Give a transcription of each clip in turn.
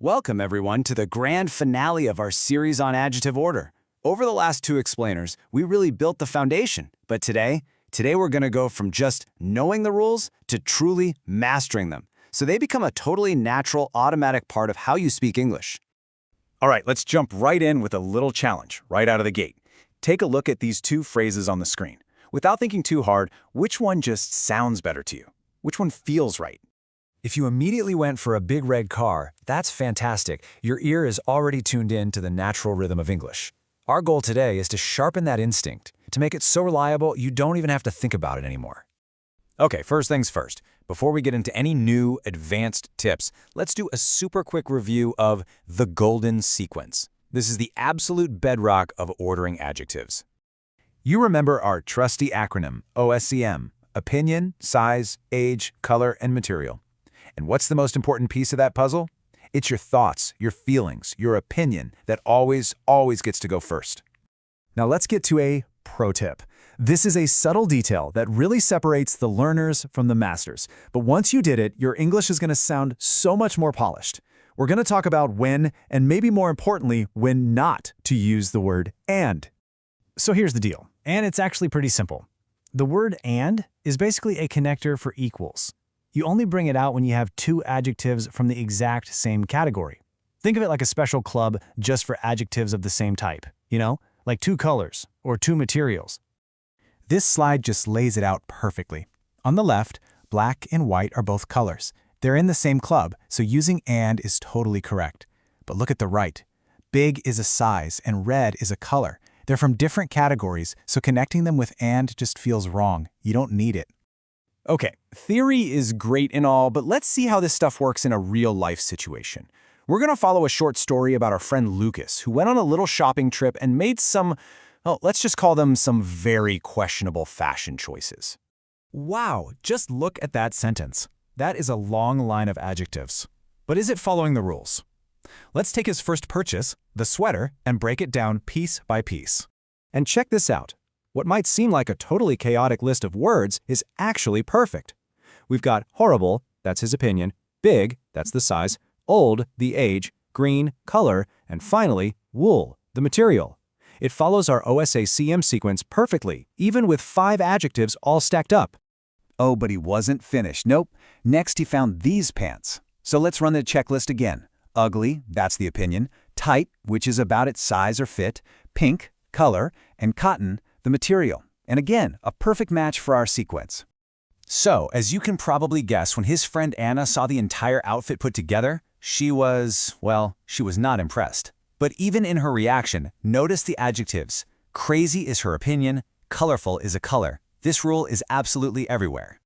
Welcome, everyone, to the grand finale of our series on adjective order. Over the last two explainers, we really built the foundation, but today we're going to go from just knowing the rules to truly mastering them, so they become a totally natural, automatic part of how you speak English. All right, let's jump right in with a little challenge right out of the gate. Take a look at these two phrases on the screen. Without thinking too hard, which one just sounds better to you? Which one feels right? If you immediately went for a big red car, that's fantastic. Your ear is already tuned in to the natural rhythm of English. Our goal today is to sharpen that instinct, to make it so reliable you don't even have to think about it anymore. Okay, first things first. Before we get into any new, advanced tips, let's do a super quick review of the golden sequence. This is the absolute bedrock of ordering adjectives. You remember our trusty acronym, OSCM: opinion, size, age, color, and material. And what's the most important piece of that puzzle? It's your thoughts, your feelings, your opinion that always gets to go first. Now let's get to a pro tip. This is a subtle detail that really separates the learners from the masters. But once you did it, your English is going to sound so much more polished. We're going to talk about when, and maybe more importantly, when not to use the word and. So here's the deal, and it's actually pretty simple. The word and is basically a connector for equals. You only bring it out when you have two adjectives from the exact same category. Think of it like a special club just for adjectives of the same type, like two colors or two materials. This slide just lays it out perfectly. On the left, black and white are both colors. They're in the same club, so using and is totally correct. But look at the right. Big is a size and red is a color. They're from different categories, so connecting them with and just feels wrong. You don't need it. Okay, theory is great and all, but let's see how this stuff works in a real-life situation. We're going to follow a short story about our friend Lukas, who went on a little shopping trip and made some, let's just call them some very questionable fashion choices. Wow, just look at that sentence. That is a long line of adjectives. But is it following the rules? Let's take his first purchase, the sweater, and break it down piece by piece. And check this out. What might seem like a totally chaotic list of words is actually perfect. We've got horrible, that's his opinion, big, that's the size, old, the age, green, color, and finally, wool, the material. It follows our OSACM sequence perfectly, even with 5 adjectives all stacked up. Oh, but he wasn't finished. Nope. Next, he found these pants. So let's run the checklist again. Ugly, that's the opinion, tight, which is about its size or fit, pink, color, and cotton, the material. And again, a perfect match for our sequence. So, as you can probably guess, when his friend Anna saw the entire outfit put together, she was not impressed. But even in her reaction, notice the adjectives. Crazy is her opinion, colorful is a color. This rule is absolutely everywhere.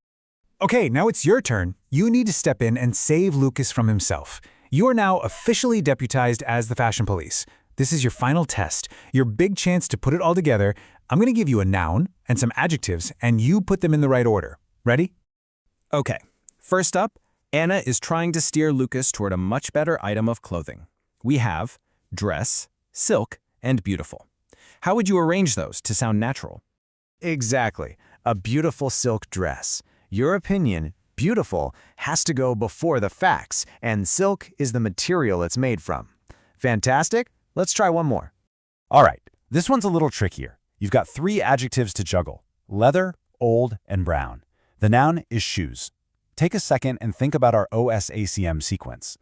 Okay, now it's your turn. You need to step in and save Lukas from himself. You are now officially deputized as the fashion police. This is your final test, your big chance to put it all together. I'm going to give you a noun and some adjectives, and you put them in the right order. Ready? Okay, first up, Anna is trying to steer Lukas toward a much better item of clothing. We have dress, silk, and beautiful. How would you arrange those to sound natural? Exactly. A beautiful silk dress. Your opinion, beautiful, has to go before the facts, and silk is the material it's made from. Fantastic? Let's try one more. All right, this one's a little trickier. You've got 3 adjectives to juggle: leather, old, and brown. The noun is shoes. Take a second and think about our OSACM sequence.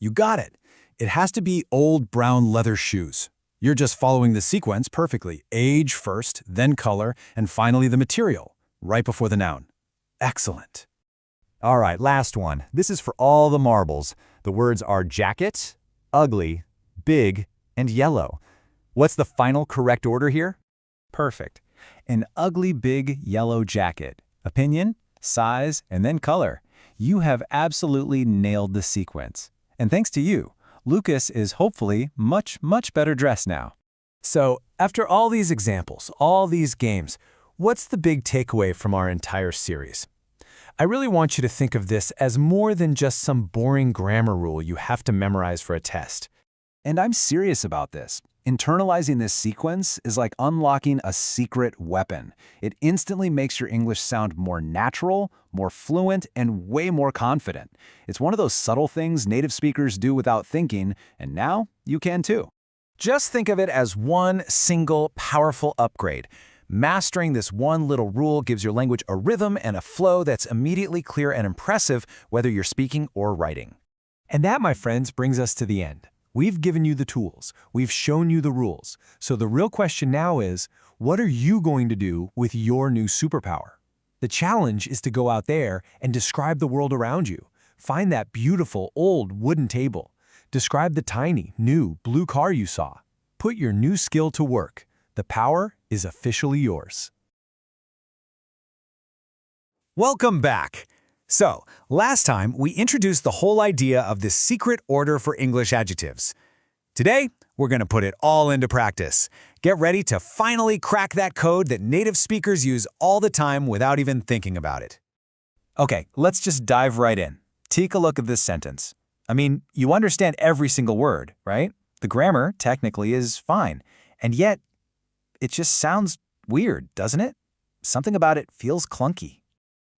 You got it. It has to be old brown leather shoes. You're just following the sequence perfectly. Age first, then color, and finally the material, right before the noun. Excellent. All right, last one. This is for all the marbles. The words are jacket, ugly, big, and yellow. What's the final correct order here? Perfect. An ugly, big, yellow jacket. Opinion, size, and then color. You have absolutely nailed the sequence. And thanks to you, Lukas is hopefully much better dressed now. So, after all these examples, all these games, what's the big takeaway from our entire series? I really want you to think of this as more than just some boring grammar rule you have to memorize for a test. And I'm serious about this. Internalizing this sequence is like unlocking a secret weapon. It instantly makes your English sound more natural, more fluent, and way more confident. It's one of those subtle things native speakers do without thinking, and now you can too. Just think of it as one single, powerful upgrade. Mastering this one little rule gives your language a rhythm and a flow that's immediately clear and impressive, whether you're speaking or writing. And that, my friends, brings us to the end. We've given you the tools. We've shown you the rules. So the real question now is, what are you going to do with your new superpower? The challenge is to go out there and describe the world around you. Find that beautiful, old wooden table. Describe the tiny, new, blue car you saw. Put your new skill to work. The power is officially yours. Welcome back. So, last time we introduced the whole idea of this secret order for English adjectives. Today, we're going to put it all into practice. Get ready to finally crack that code that native speakers use all the time without even thinking about it. Okay, let's just dive right in. Take a look at this sentence. I mean, you understand every single word, right? The grammar, technically, is fine. And yet, it just sounds weird, doesn't it? Something about it feels clunky.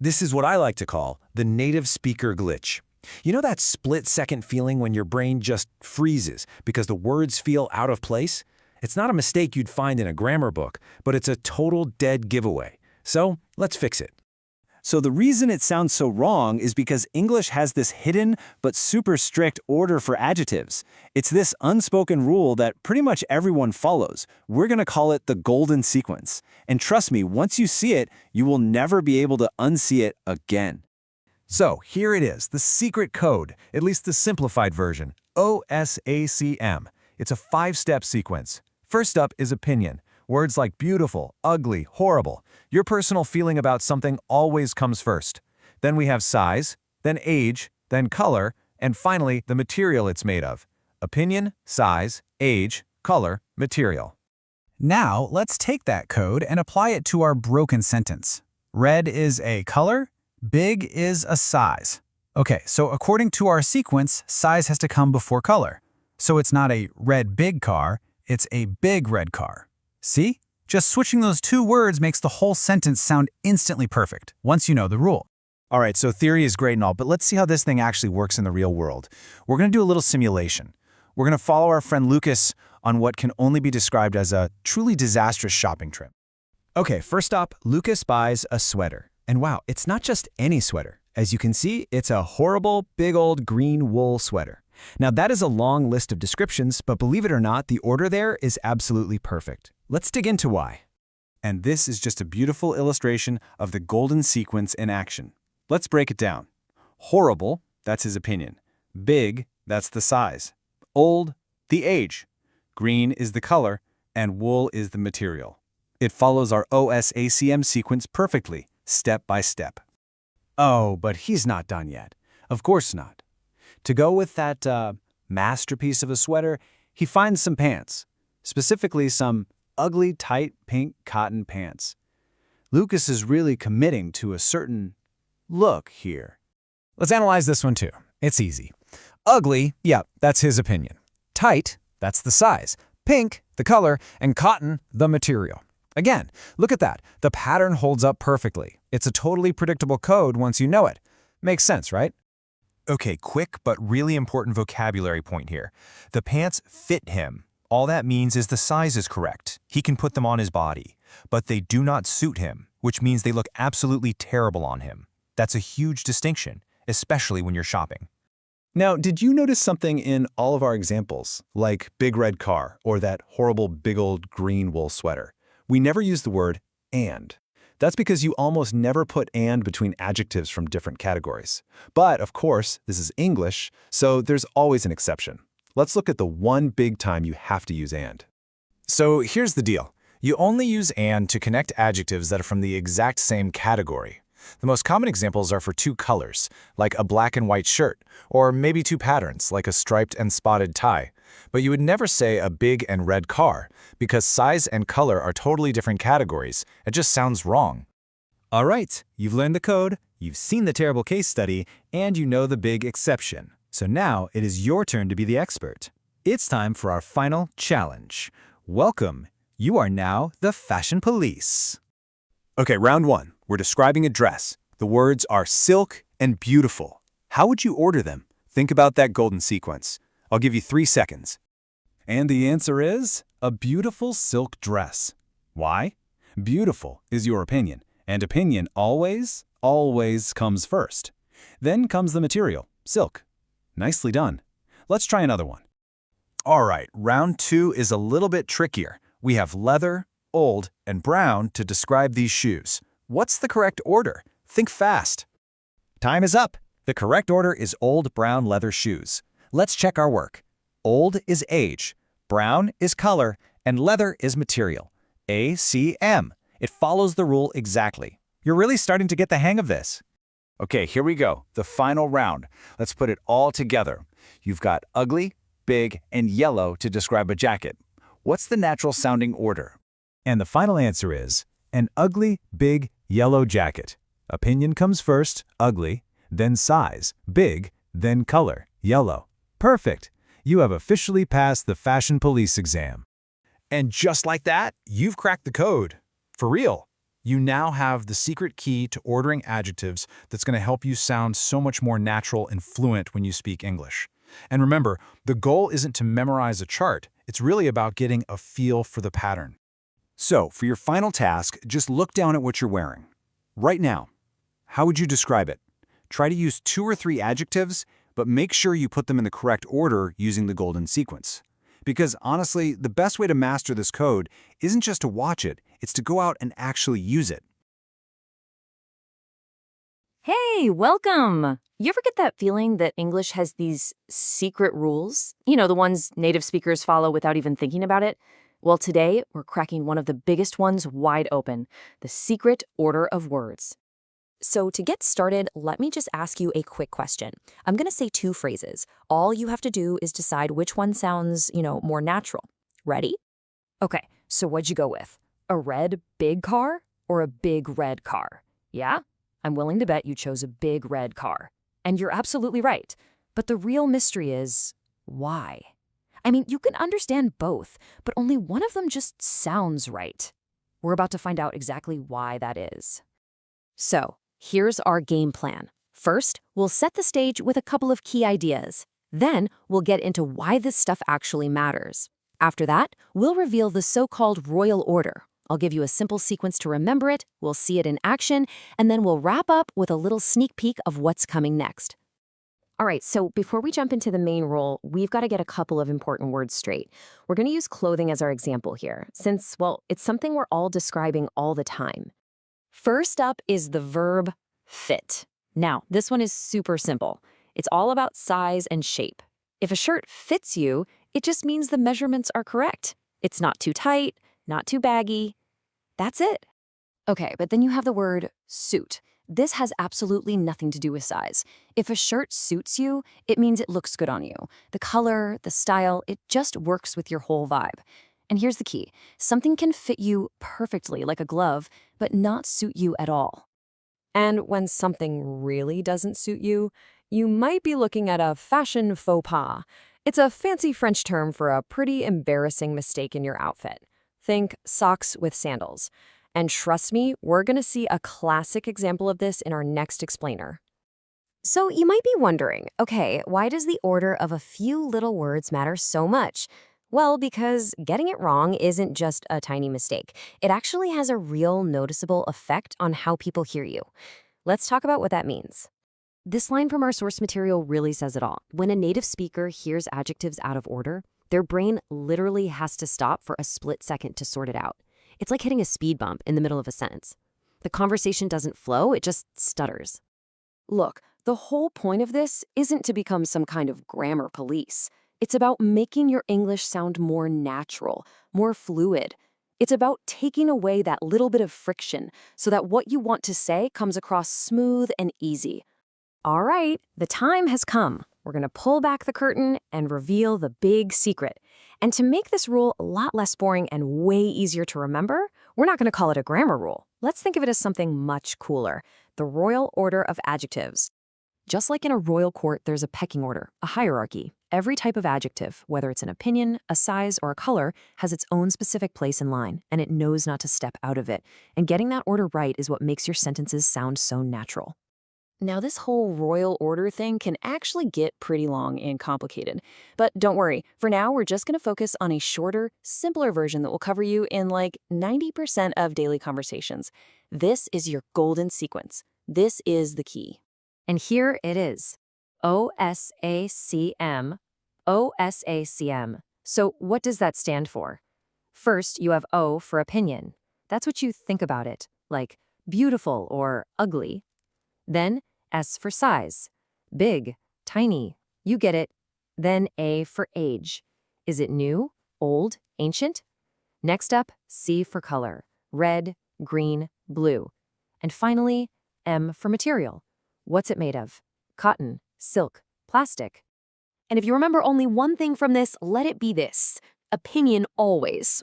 This is what I like to call the native speaker glitch. You know that split-second feeling when your brain just freezes because the words feel out of place? It's not a mistake you'd find in a grammar book, but it's a total dead giveaway. So let's fix it. So the reason it sounds so wrong is because English has this hidden but super strict order for adjectives. It's this unspoken rule that pretty much everyone follows. We're going to call it the golden sequence. And trust me, once you see it, you will never be able to unsee it again. So here it is, the secret code, at least the simplified version, OSACM. It's a 5-step sequence. First up is opinion. Words like beautiful, ugly, horrible. Your personal feeling about something always comes first. Then we have size, then age, then color, and finally the material it's made of. Opinion, size, age, color, material. Now, let's take that code and apply it to our broken sentence. Red is a color, big is a size. Okay, so according to our sequence, size has to come before color. So it's not a red big car, it's a big red car. See? Just switching those two words makes the whole sentence sound instantly perfect, once you know the rule. All right, so theory is great and all, but let's see how this thing actually works in the real world. We're going to do a little simulation. We're going to follow our friend Lukas on what can only be described as a truly disastrous shopping trip. Okay, first up, Lukas buys a sweater. And wow, it's not just any sweater. As you can see, it's a horrible, big old green wool sweater. Now that is a long list of descriptions, but believe it or not, the order there is absolutely perfect. Let's dig into why. And this is just a beautiful illustration of the golden sequence in action. Let's break it down. Horrible, that's his opinion. Big, that's the size. Old, the age. Green is the color, and wool is the material. It follows our OSACM sequence perfectly, step by step. Oh, but he's not done yet. Of course not. To go with that masterpiece of a sweater, he finds some pants, specifically some ugly, tight, pink cotton pants. Lukas is really committing to a certain look here. Let's analyze this one too. It's easy. Ugly, yeah, that's his opinion. Tight, that's the size. Pink, the color, and cotton, the material. Again, look at that. The pattern holds up perfectly. It's a totally predictable code once you know it. Makes sense, right? Okay, quick but really important vocabulary point here. The pants fit him. All that means is the size is correct. He can put them on his body. But they do not suit him, which means they look absolutely terrible on him. That's a huge distinction, especially when you're shopping. Now, did you notice something in all of our examples, like big red car or that horrible big old green wool sweater? We never use the word and. That's because you almost never put and between adjectives from different categories. But, of course, this is English, so there's always an exception. Let's look at the one big time you have to use and. So here's the deal. You only use and to connect adjectives that are from the exact same category. The most common examples are for two colors, like a black and white shirt, or maybe two patterns, like a striped and spotted tie. But you would never say a big and red car, because size and color are totally different categories. It just sounds wrong. All right, you've learned the code, you've seen the terrible case study, and you know the big exception. So now it is your turn to be the expert. It's time for our final challenge. Welcome. You are now the fashion police. Okay, round one. We're describing a dress. The words are silk and beautiful. How would you order them? Think about that golden sequence. I'll give you 3 seconds. And the answer is a beautiful silk dress. Why? Beautiful is your opinion, and opinion always comes first. Then comes the material, silk. Nicely done. Let's try another one. All right, round two is a little bit trickier. We have leather, old, and brown to describe these shoes. What's the correct order? Think fast. Time is up. The correct order is old brown leather shoes. Let's check our work. Old is age, brown is color, and leather is material. ACM. It follows the rule exactly. You're really starting to get the hang of this. Okay, here we go. The final round. Let's put it all together. You've got ugly, big, and yellow to describe a jacket. What's the natural sounding order? And the final answer is an ugly, big, yellow jacket. Opinion comes first, ugly, then size, big, then color, yellow. Perfect. You have officially passed the fashion police exam. And just like that, you've cracked the code. For real. You now have the secret key to ordering adjectives that's going to help you sound so much more natural and fluent when you speak English. And remember, the goal isn't to memorize a chart. It's really about getting a feel for the pattern. So, for your final task, just look down at what you're wearing. Right now, how would you describe it? Try to use 2 or 3 adjectives, but make sure you put them in the correct order using the golden sequence. Because honestly, the best way to master this code isn't just to watch it, it's to go out and actually use it. Hey, welcome! You ever get that feeling that English has these secret rules? You know, the ones native speakers follow without even thinking about it? Well, today, we're cracking one of the biggest ones wide open, the secret order of words. So to get started, let me just ask you a quick question. I'm going to say 2 phrases. All you have to do is decide which one sounds, more natural. Ready? Okay, so what'd you go with? A red big car or a big red car? Yeah? I'm willing to bet you chose a big red car. And you're absolutely right. But the real mystery is, why? I mean, you can understand both, but only one of them just sounds right. We're about to find out exactly why that is. So, here's our game plan. First, we'll set the stage with a couple of key ideas. Then, we'll get into why this stuff actually matters. After that, we'll reveal the so-called royal order. I'll give you a simple sequence to remember it, we'll see it in action, and then we'll wrap up with a little sneak peek of what's coming next. All right, so before we jump into the main rule, we've got to get a couple of important words straight. We're going to use clothing as our example here, since, well, it's something we're all describing all the time. First up is the verb fit. Now, this one is super simple. It's all about size and shape. If a shirt fits you, it just means the measurements are correct. It's not too tight, not too baggy. That's it. Okay, but then you have the word suit. This has absolutely nothing to do with size. If a shirt suits you, it means it looks good on you. The color, the style, it just works with your whole vibe. And here's the key. Something can fit you perfectly like a glove, but not suit you at all. And when something really doesn't suit you, you might be looking at a fashion faux pas. It's a fancy French term for a pretty embarrassing mistake in your outfit. Think socks with sandals. And trust me, we're going to see a classic example of this in our next explainer. So you might be wondering, okay, why does the order of a few little words matter so much? Well, because getting it wrong isn't just a tiny mistake. It actually has a real noticeable effect on how people hear you. Let's talk about what that means. This line from our source material really says it all. When a native speaker hears adjectives out of order, their brain literally has to stop for a split second to sort it out. It's like hitting a speed bump in the middle of a sentence. The conversation doesn't flow, it just stutters. Look, the whole point of this isn't to become some kind of grammar police. It's about making your English sound more natural, more fluid. It's about taking away that little bit of friction so that what you want to say comes across smooth and easy. All right, the time has come. We're going to pull back the curtain and reveal the big secret. And to make this rule a lot less boring and way easier to remember, we're not going to call it a grammar rule. Let's think of it as something much cooler, the royal order of adjectives. Just like in a royal court, there's a pecking order, a hierarchy. Every type of adjective, whether it's an opinion, a size, or a color, has its own specific place in line, and it knows not to step out of it. And getting that order right is what makes your sentences sound so natural. Now, this whole royal order thing can actually get pretty long and complicated. But don't worry, for now, we're just going to focus on a shorter, simpler version that will cover you in like 90% of daily conversations. This is your golden sequence. This is the key. And here it is. OSACM. OSACM. So what does that stand for? First, you have O for opinion. That's what you think about it, like beautiful or ugly. Then S for size. Big, tiny. You get it. Then A for age. Is it new, old, ancient? Next up, C for color. Red, green, blue. And finally, M for material. What's it made of? Cotton, silk, plastic. And if you remember only one thing from this, let it be this. Opinion always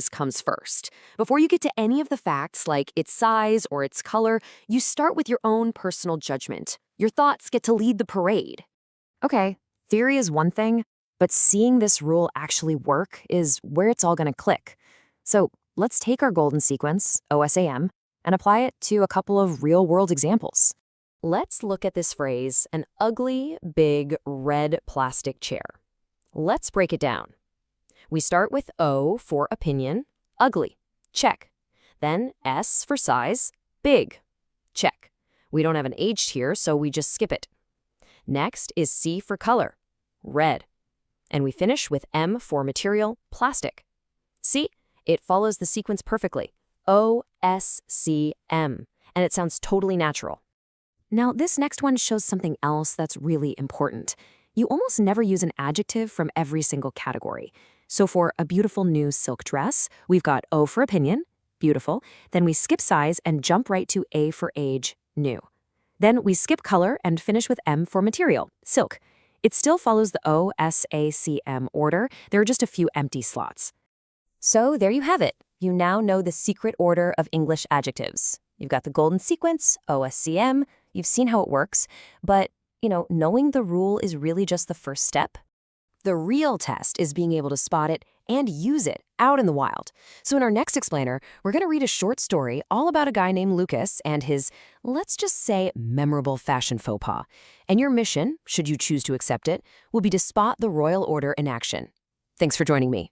comes first. Before you get to any of the facts like its size or its color, you start with your own personal judgment. Your thoughts get to lead the parade. Okay, theory is one thing, but seeing this rule actually work is where it's all going to click. So let's take our golden sequence, OSAM, and apply it to a couple of real-world examples. Let's look at this phrase, an ugly, big, red plastic chair. Let's break it down. We start with O for opinion, ugly, check. Then S for size, big, check. We don't have an H here, so we just skip it. Next is C for color, red. And we finish with M for material, plastic. See, it follows the sequence perfectly. OSCM, and it sounds totally natural. Now, this next one shows something else that's really important. You almost never use an adjective from every single category. So for a beautiful new silk dress, we've got O for opinion, beautiful. Then we skip size and jump right to A for age, new. Then we skip color and finish with M for material, silk. It still follows the OSACM order. There are just a few empty slots. So there you have it. You now know the secret order of English adjectives. You've got the golden sequence, OSCM. You've seen how it works, but, knowing the rule is really just the first step. The real test is being able to spot it and use it out in the wild. So in our next explainer, we're going to read a short story all about a guy named Lukas and his, let's just say, memorable fashion faux pas. And your mission, should you choose to accept it, will be to spot the royal order in action. Thanks for joining me.